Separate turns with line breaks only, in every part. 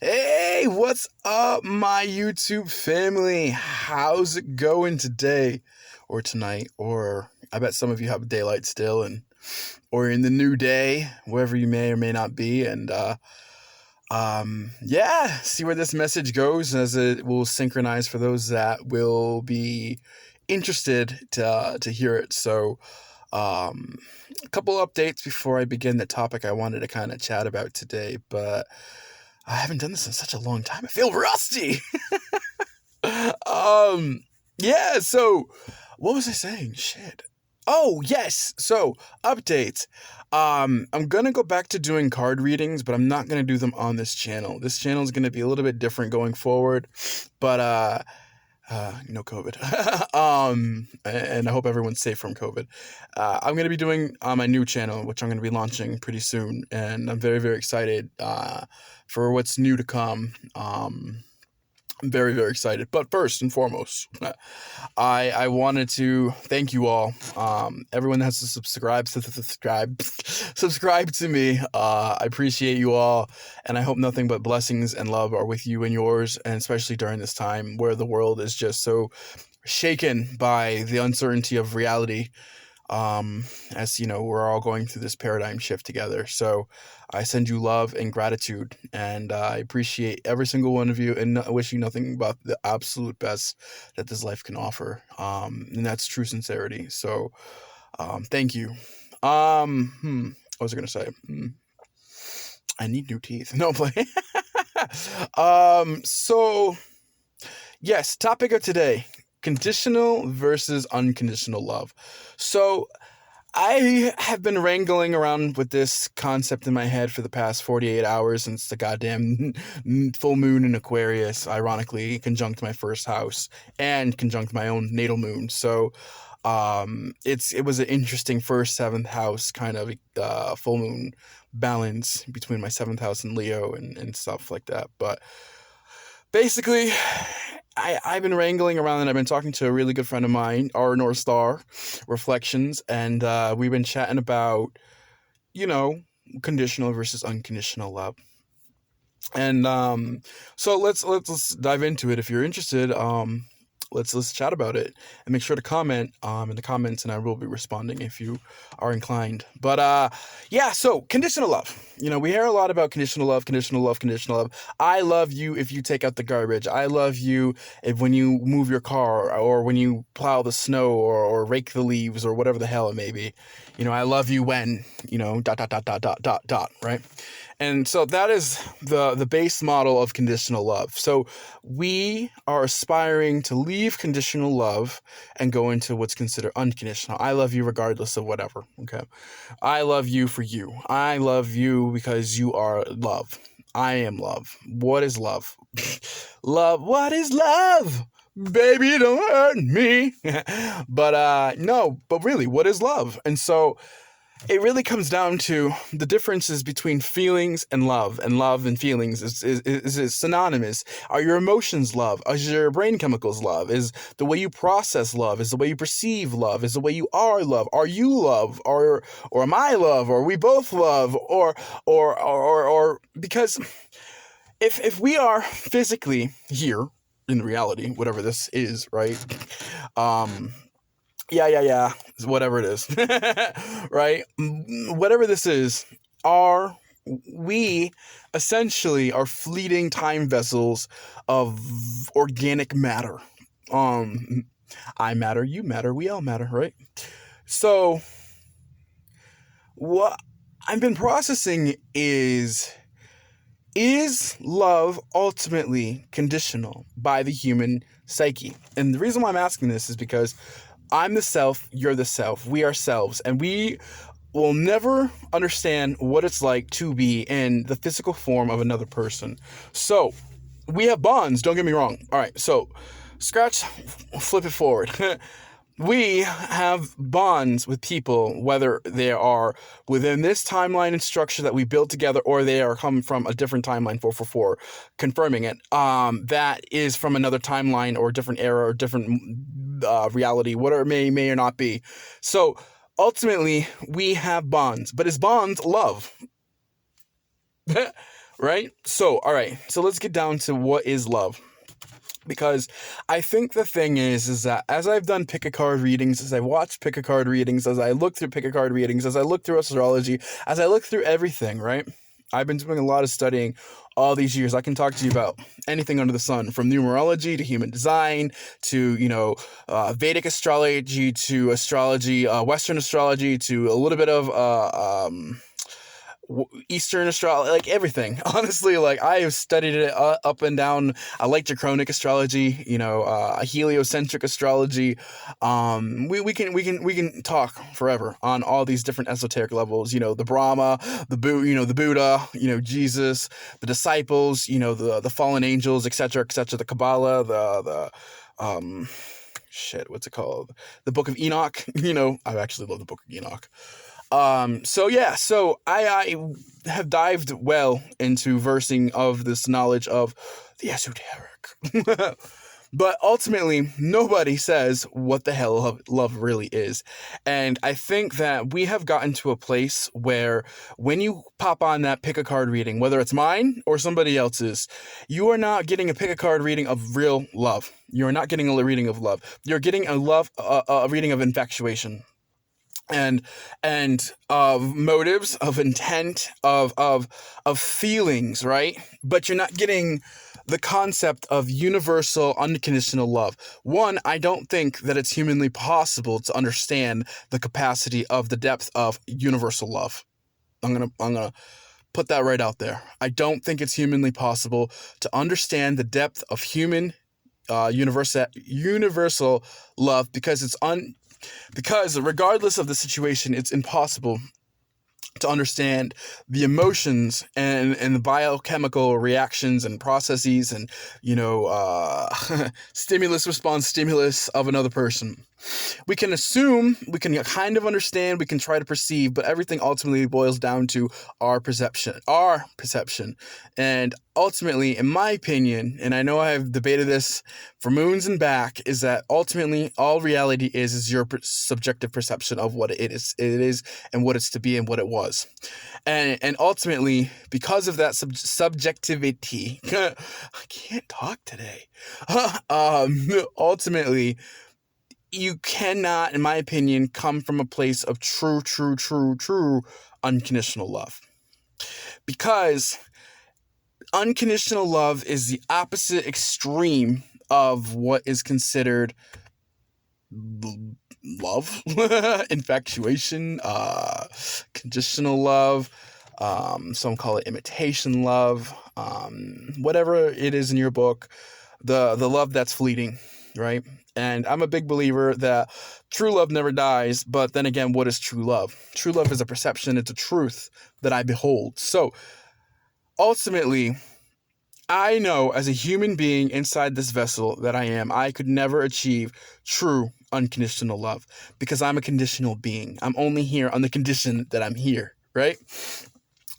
Hey, what's up, my YouTube family? How's it going today or tonight? Or I bet some of you have daylight still and or in the new day, wherever you may or may not be. And yeah, see where this message goes as it will synchronize for those that will be interested to hear it. So um a couple updates before I begin the topic I wanted to kind of chat about today, but I haven't done this in such a long time. I feel rusty. um, yeah. So, what was I saying? Shit. Oh yes. So updates. I'm gonna go back to doing card readings, but I'm not gonna do them on this channel. This channel is gonna be a little bit different going forward. But no COVID. And I hope everyone's safe from COVID. I'm gonna be doing on my new channel, which I'm gonna be launching pretty soon, and I'm very very excited for what's new to come. I'm very very excited. But first and foremost, I wanted to thank you all. Everyone that has to subscribe to me. I appreciate you all, and I hope nothing but blessings and love are with you and yours, and especially during this time where the world is just so shaken by the uncertainty of reality. As you know, we're all going through this paradigm shift together. So I send you love and gratitude, and I appreciate every single one of you, and I wish you nothing but the absolute best that this life can offer. And that's true sincerity. So, thank you. What was I gonna say? I need new teeth. No play. So yes, topic of today: conditional versus unconditional love. So I have been wrangling around with this concept in my head for the past 48 hours since the goddamn full moon in Aquarius, ironically, conjunct my first house and conjunct my own natal moon. So, it was an interesting first seventh house kind of full moon balance between my seventh house and Leo and stuff like that. But basically, I've been wrangling around and I've been talking to a really good friend of mine, our North Star Reflections, and we've been chatting about, you know, conditional versus unconditional love. And so let's dive into it if you're interested. Let's chat about it and make sure to comment in the comments, and I will be responding if you are inclined. But yeah, so conditional love. You know, we hear a lot about conditional love, conditional love, conditional love. I love you if you take out the garbage. I love you if when you move your car or when you plow the snow or rake the leaves or whatever the hell it may be. You know, I love you when, you know, dot dot dot dot dot dot dot, right? And so that is the base model of conditional love. So we are aspiring to leave conditional love and go into what's considered unconditional. I love you regardless of whatever. Okay. I love you for you. I love you because you are love. I am love. What is love? Love. What is love? Baby, don't hurt me. But no, but really, what is love? And so it really comes down to the differences between feelings and love and feelings is synonymous. Are your emotions love? Is your brain chemicals love? Is the way you process love? Is the way you perceive love? Is the way you are love? Are you love? Or am I love? Or are we both love? Or because if we are physically here in reality, whatever this is, right? Um, yeah, whatever it is, right? Whatever this is, are we essentially are fleeting time vessels of organic matter. Um, I matter, you matter, we all matter, right? So, what I've been processing is love ultimately conditional by the human psyche? And the reason why I'm asking this is because I'm the self, you're the self, we are selves, and we will never understand what it's like to be in the physical form of another person. So, we have bonds, don't get me wrong. All right, so flip it forward. We have bonds with people, whether they are within this timeline and structure that we built together, or they are coming from a different timeline, 444, confirming it. That is from another timeline or different era or different reality, whatever it may or not be. So ultimately, we have bonds, but is bonds love? right? So, all right. So let's get down to what is love. Because I think the thing is that as I've done pick a card readings, as I watch pick a card readings, as I look through pick a card readings, as I look through astrology, as I look through everything, right? I've been doing a lot of studying all these years. I can talk to you about anything under the sun, from numerology to human design to, Vedic astrology to astrology, Western astrology to a little bit of Eastern astrology, like everything. Honestly, like I have studied it up and down. Electrochronic astrology, heliocentric astrology. We can talk forever on all these different esoteric levels. The Brahma, the Buddha, Jesus, the disciples, the fallen angels, etc., etc. The Kabbalah, the shit, what's it called? The Book of Enoch. I actually love the Book of Enoch. So I have dived well into versing of this knowledge of the esoteric. But ultimately, nobody says what the hell love really is. And I think that we have gotten to a place where when you pop on that pick a card reading, whether it's mine or somebody else's, you are not getting a pick a card reading of real love. You're not getting a reading of love. You're getting a reading of infatuation and motives, of intent, of feelings, right? But you're not getting the concept of universal unconditional love. One, I don't think that it's humanly possible to understand the capacity of the depth of universal love. I'm gonna put that right out there. I don't think it's humanly possible to understand the depth of human universal love, because regardless of the situation, it's impossible to understand the emotions and the biochemical reactions and processes and stimulus response stimulus of another person. We can assume, we can kind of understand, we can try to perceive, but everything ultimately boils down to our perception. And ultimately, in my opinion, and I know I've debated this for moons and back, is that ultimately all reality is your subjective perception of what it is and what it's to be and what it was. And ultimately, because of that subjectivity, I can't talk today. Ultimately, you cannot, in my opinion, come from a place of true unconditional love. Because unconditional love is the opposite extreme of what is considered love, infatuation, conditional love, some call it imitation love, whatever it is in your book, the love that's fleeting, right? And I'm a big believer that true love never dies, but then again, what is true love? True love is a perception, it's a truth that I behold. So ultimately, I know as a human being inside this vessel that I could never achieve true unconditional love because I'm a conditional being. I'm only here on the condition that I'm here, right?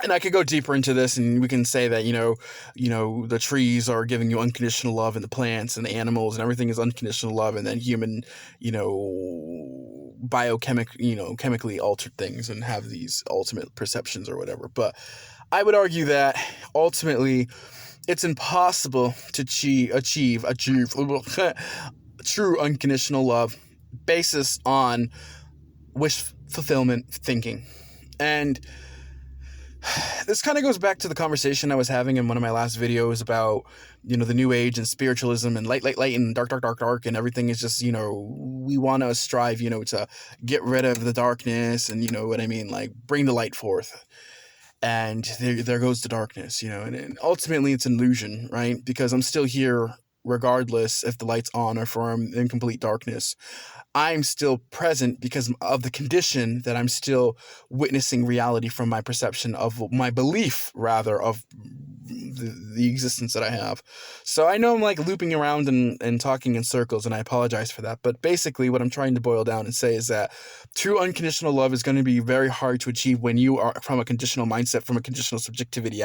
And I could go deeper into this, and we can say that the trees are giving you unconditional love, and the plants and the animals and everything is unconditional love, and then human, chemically altered things and have these ultimate perceptions or whatever. But I would argue that ultimately, it's impossible to achieve true unconditional love basis on wish fulfillment thinking. And this kind of goes back to the conversation I was having in one of my last videos about, the new age and spiritualism and light and dark, and everything is just, we want to strive, to get rid of the darkness and, what I mean, like bring the light forth. And there goes the darkness, and ultimately it's an illusion, right? Because I'm still here regardless if the light's on or if I'm in complete darkness. I'm still present because of the condition that I'm still witnessing reality from my perception of my belief, rather, of the existence that I have. So I know I'm like looping around and talking in circles, and I apologize for that. But basically what I'm trying to boil down and say is that true unconditional love is going to be very hard to achieve when you are from a conditional mindset, from a conditional subjectivity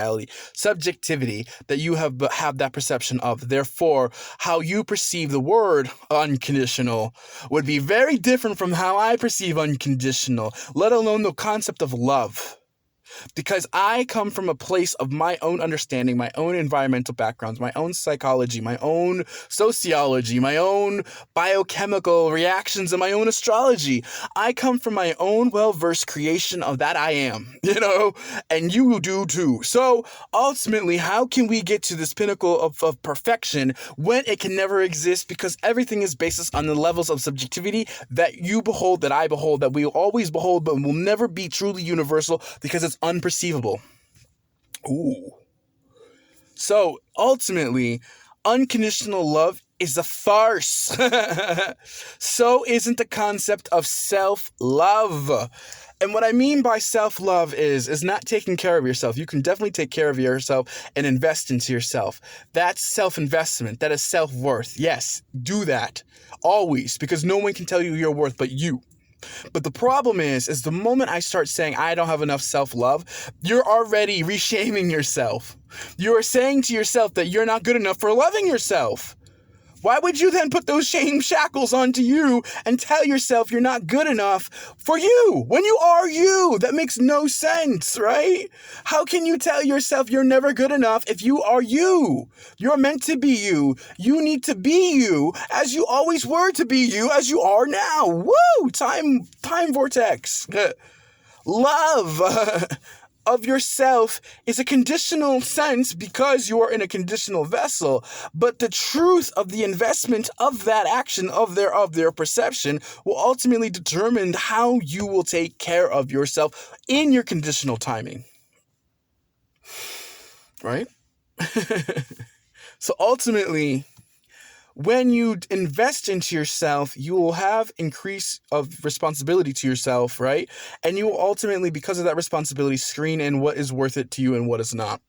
that you have that perception of. Therefore, how you perceive the word unconditional would be very different from how I perceive unconditional, let alone the concept of love. because I come from a place of my own understanding, my own environmental backgrounds, my own psychology, my own sociology, my own biochemical reactions, and my own astrology. I come from my own well-versed creation of that I am, and you do too. So ultimately, how can we get to this pinnacle of perfection when it can never exist? Because everything is based on the levels of subjectivity that you behold, that I behold, that we will always behold, but will never be truly universal because it's unperceivable. Ooh. So ultimately, unconditional love is a farce. So isn't the concept of self-love. And what I mean by self-love is not taking care of yourself. You can definitely take care of yourself and invest into yourself. That's self-investment. That is self-worth. Yes, do that. Always. Because no one can tell you your worth but you. But the problem is the moment I start saying I don't have enough self-love, you're already reshaming yourself. You are saying to yourself that you're not good enough for loving yourself. Why would you then put those shame shackles onto you and tell yourself you're not good enough for you when you are you? That makes no sense, right? How can you tell yourself you're never good enough if you are you? You're meant to be you. You need to be you as you always were to be you as you are now. Woo! Time vortex. Love of yourself is a conditional sense because you are in a conditional vessel, but the truth of the investment of that action, of their perception, will ultimately determine how you will take care of yourself in your conditional timing. Right? So ultimately, when you invest into yourself, you will have increase of responsibility to yourself, right? And you will ultimately, because of that responsibility, screen in what is worth it to you and what is not.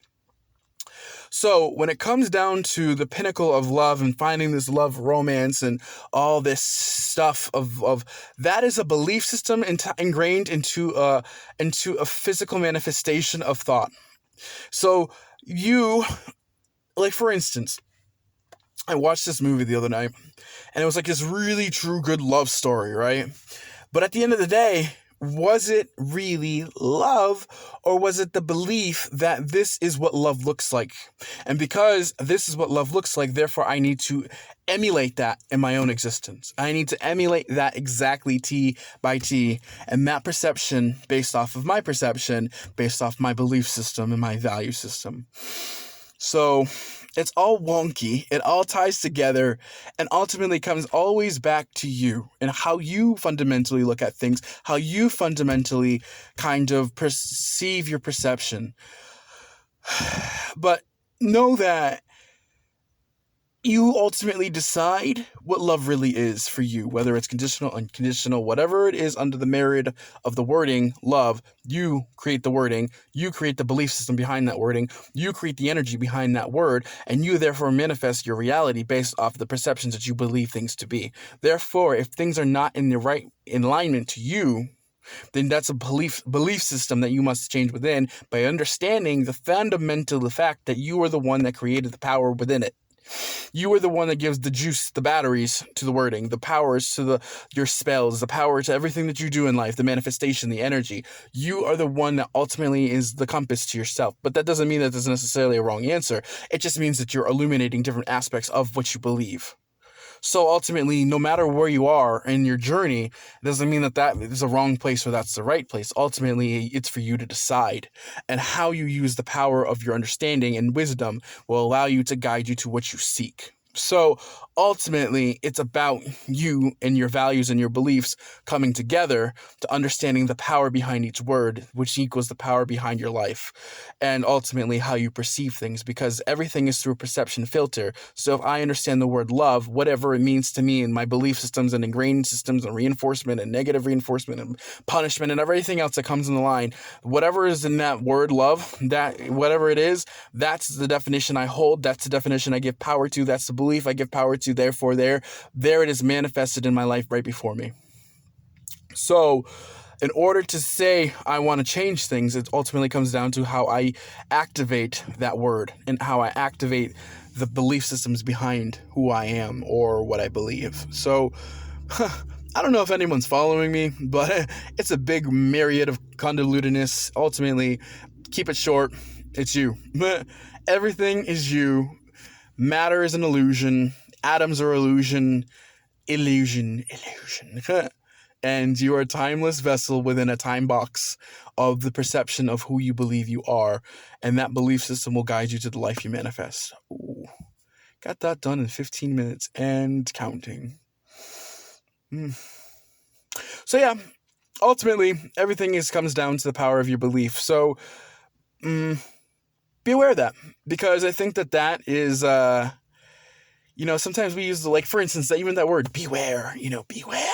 So when it comes down to the pinnacle of love and finding this love romance and all this stuff of that is a belief system ingrained into a physical manifestation of thought. So you, like for instance, I watched this movie the other night, and it was like this really true good love story, right? But at the end of the day, was it really love, or was it the belief that this is what love looks like? And because this is what love looks like, therefore I need to emulate that in my own existence. I need to emulate that exactly T by T, and that perception based off of my perception, based off my belief system and my value system. So it's all wonky. It all ties together and ultimately comes always back to you and how you fundamentally look at things, how you fundamentally kind of perceive your perception. But know that you ultimately decide what love really is for you, whether it's conditional, unconditional, whatever it is under the merit of the wording love. You create the wording, you create the belief system behind that wording, you create the energy behind that word, and you therefore manifest your reality based off the perceptions that you believe things to be. Therefore, if things are not in the right alignment to you, then that's a belief system that you must change within by understanding the fundamental fact that you are the one that created the power within it. You are the one that gives the juice, the batteries to the wording, the powers to your spells, the power to everything that you do in life, the manifestation, the energy. You are the one that ultimately is the compass to yourself. But that doesn't mean that there's necessarily a wrong answer. It just means that you're illuminating different aspects of what you believe. So ultimately, no matter where you are in your journey, it doesn't mean that is a wrong place or that's the right place. Ultimately, it's for you to decide. And how you use the power of your understanding and wisdom will allow you to guide you to what you seek. So ultimately, it's about you and your values and your beliefs coming together to understanding the power behind each word, which equals the power behind your life, and ultimately how you perceive things, because everything is through a perception filter. So if I understand the word love, whatever it means to me in my belief systems and ingrained systems and reinforcement and negative reinforcement and punishment and everything else that comes in the line, whatever is in that word love, that whatever it is, that's the definition I hold. That's the definition I give power to. That's the belief I give power to. Therefore, there it is manifested in my life right before me. So in order to say I want to change things, it ultimately comes down to how I activate that word and how I activate the belief systems behind who I am or what I believe. So I don't know if anyone's following me, but it's a big myriad of convolutedness. Ultimately, keep it short. It's you. Everything is you. Matter is an illusion. Atoms are illusion. Illusion. And you are a timeless vessel within a time box of the perception of who you believe you are. And that belief system will guide you to the life you manifest. Ooh. Got that done in 15 minutes and counting. So yeah, ultimately, everything comes down to the power of your belief. So be aware of that, because I think that is, sometimes we use for instance, even that word, beware, beware.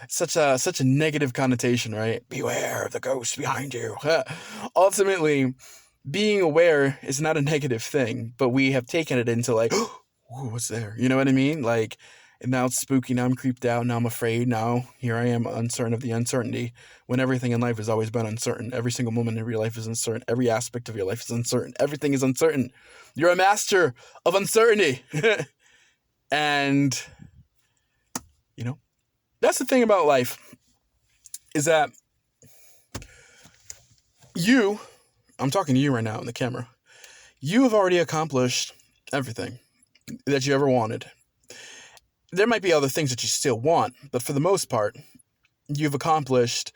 Such a negative connotation, right? Beware of the ghost behind you. Ultimately, being aware is not a negative thing, but we have taken it into ooh, what's there? You know what I mean? And now it's spooky, now I'm creeped out, now I'm afraid, now here I am uncertain of the uncertainty, when everything in life has always been uncertain. Every single moment of your life is uncertain. Every aspect of your life is uncertain. Everything is uncertain. You're a master of uncertainty. And, that's the thing about life, is that I'm talking to you right now in the camera, you have already accomplished everything that you ever wanted. There might be other things that you still want, but for the most part, you've accomplished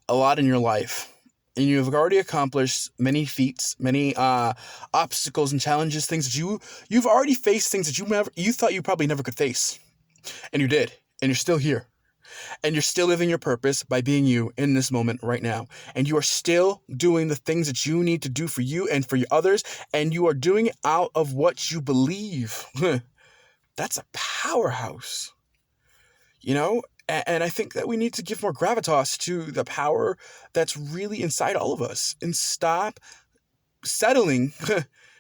a lot in your life. And you've already accomplished many feats, many obstacles and challenges, things that you've already faced, things that you thought you probably never could face. And you did. And you're still here. And you're still living your purpose by being you in this moment right now. And you are still doing the things that you need to do for you and for your others. And you are doing it out of what you believe. That's a powerhouse. And I think that we need to give more gravitas to the power that's really inside all of us, and stop settling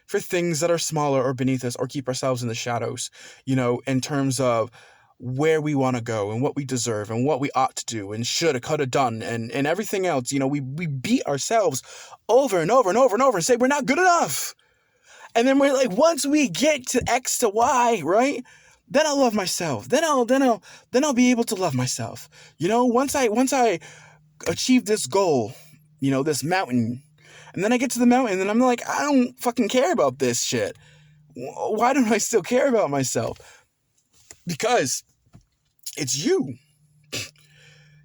for things that are smaller or beneath us, or keep ourselves in the shadows, in terms of where we want to go and what we deserve and what we ought to do and should have, could have done, and everything else. We beat ourselves over and over and over and over and say we're not good enough. And then we're once we get to X to Y, right? Then I'll love myself. Then I'll be able to love myself. Once I achieve this goal, this mountain, and then I get to the mountain and I'm I don't fucking care about this shit. Why don't I still care about myself? Because it's you.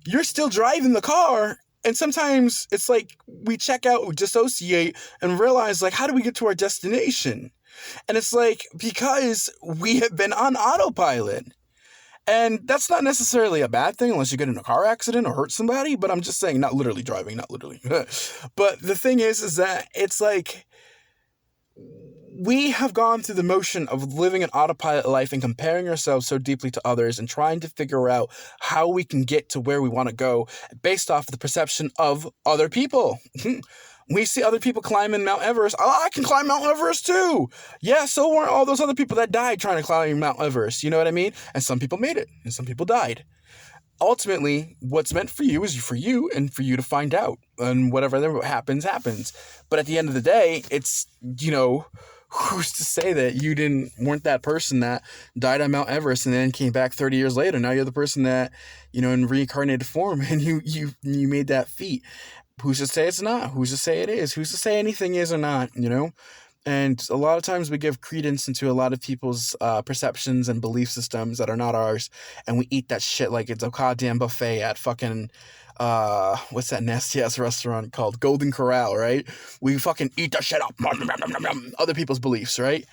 You're still driving the car. And sometimes it's we check out, we dissociate, and realize how do we get to our destination? And it's because we have been on autopilot. And that's not necessarily a bad thing unless you get in a car accident or hurt somebody. But I'm just saying, not literally driving, not literally. But the thing is that it's we have gone through the motion of living an autopilot life and comparing ourselves so deeply to others and trying to figure out how we can get to where we want to go based off of the perception of other people. We see other people climbing Mount Everest. Oh, I can climb Mount Everest too. Yeah, so weren't all those other people that died trying to climb Mount Everest. You know what I mean? And some people made it and some people died. Ultimately, what's meant for you is for you and for you to find out. And whatever happens, happens. But at the end of the day, it's, who's to say that you weren't that person that died on Mount Everest and then came back 30 years later? Now you're the person that, in reincarnated form, and you made that feat. Who's to say it's not? Who's to say it is? Who's to say anything is or not, And a lot of times we give credence into a lot of people's perceptions and belief systems that are not ours. And we eat that shit like it's a goddamn buffet at fucking, what's that nasty ass restaurant called? Golden Corral, right? We fucking eat that shit up. Other people's beliefs, right?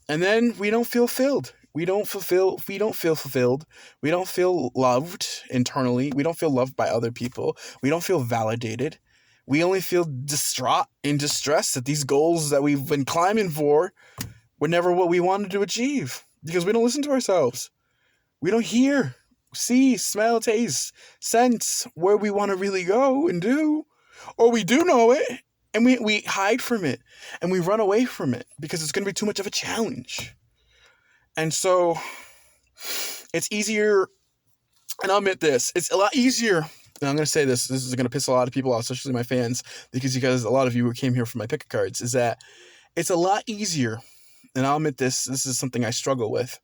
And then we don't feel filled. We don't feel fulfilled. We don't feel loved internally. We don't feel loved by other people. We don't feel validated. We only feel distraught and distressed that these goals that we've been climbing for were never what we wanted to achieve, because we don't listen to ourselves. We don't hear, see, smell, taste, sense where we want to really go and do. Or we do know it and we hide from it and we run away from it because it's going to be too much of a challenge. And so it's easier, and I'll admit this, it's a lot easier. And I'm going to say this is going to piss a lot of people off, especially my fans, because a lot of you who came here for my pick cards, is that it's a lot easier, and I'll admit this is something I struggle with.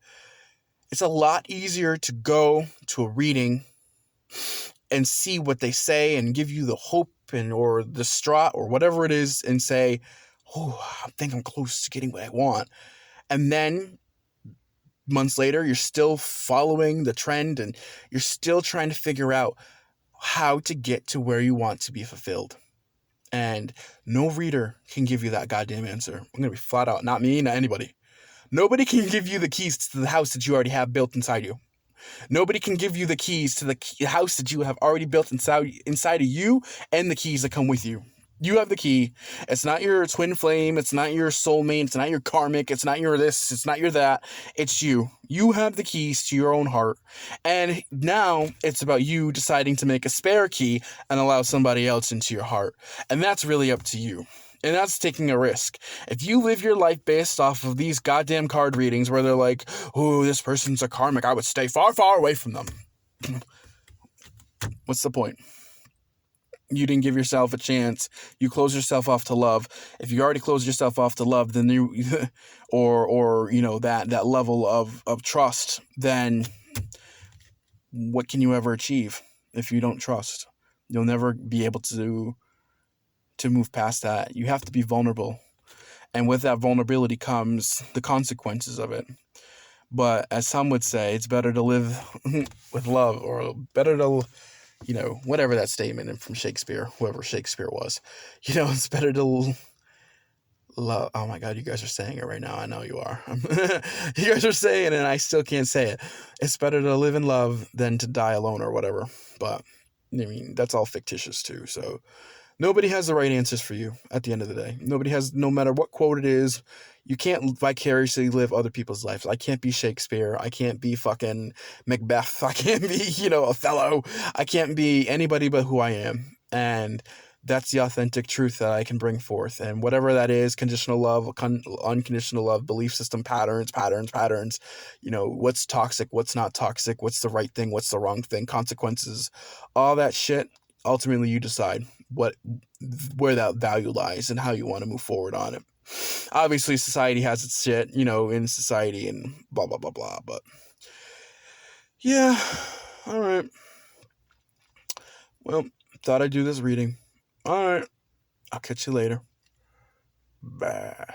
It's a lot easier to go to a reading and see what they say and give you the hope and or the straw or whatever it is and say, oh, I think I'm close to getting what I want. And then months later, you're still following the trend and you're still trying to figure out how to get to where you want to be fulfilled. And no reader can give you that goddamn answer. I'm going to be flat out. Not me, not anybody. Nobody can give you the keys to the house that you already have built inside you. Nobody can give you the keys to the house that you have already built inside of you and the keys that come with you. You have the key. It's not your twin flame. It's not your soulmate. It's not your karmic. It's not your this. It's not your that. It's you. You have the keys to your own heart. And now it's about you deciding to make a spare key and allow somebody else into your heart. And that's really up to you. And that's taking a risk. If you live your life based off of these goddamn card readings where they're like, oh, this person's a karmic, I would stay far, far away from them. What's the point? You didn't give yourself a chance. You close yourself off to love. If you already closed yourself off to love, then you, or you know, that level of trust, then what can you ever achieve if you don't trust? You'll never be able to move past that. You have to be vulnerable. And with that vulnerability comes the consequences of it. But as some would say, it's better to live with love, or better to, you know, whatever that statement from Shakespeare, whoever Shakespeare was, you know, it's better to love. Oh my God, you guys are saying it right now. I know you are. You guys are saying it and I still can't say it. It's better to live in love than to die alone or whatever. But I mean, that's all fictitious too. So nobody has the right answers for you at the end of the day. Nobody has, no matter what quote it is, you can't vicariously live other people's lives. I can't be Shakespeare. I can't be fucking Macbeth. I can't be, you know, Othello. I can't be anybody but who I am. And that's the authentic truth that I can bring forth. And whatever that is, conditional love, unconditional love, belief system, patterns, you know, what's toxic, what's not toxic, what's the right thing, what's the wrong thing, consequences, all that shit. Ultimately, you decide where that value lies and how you want to move forward on it. Obviously, society has its shit, you know, in society and blah, blah, blah, blah. But yeah, all right. Well, thought I'd do this reading. All right. I'll catch you later. Bye.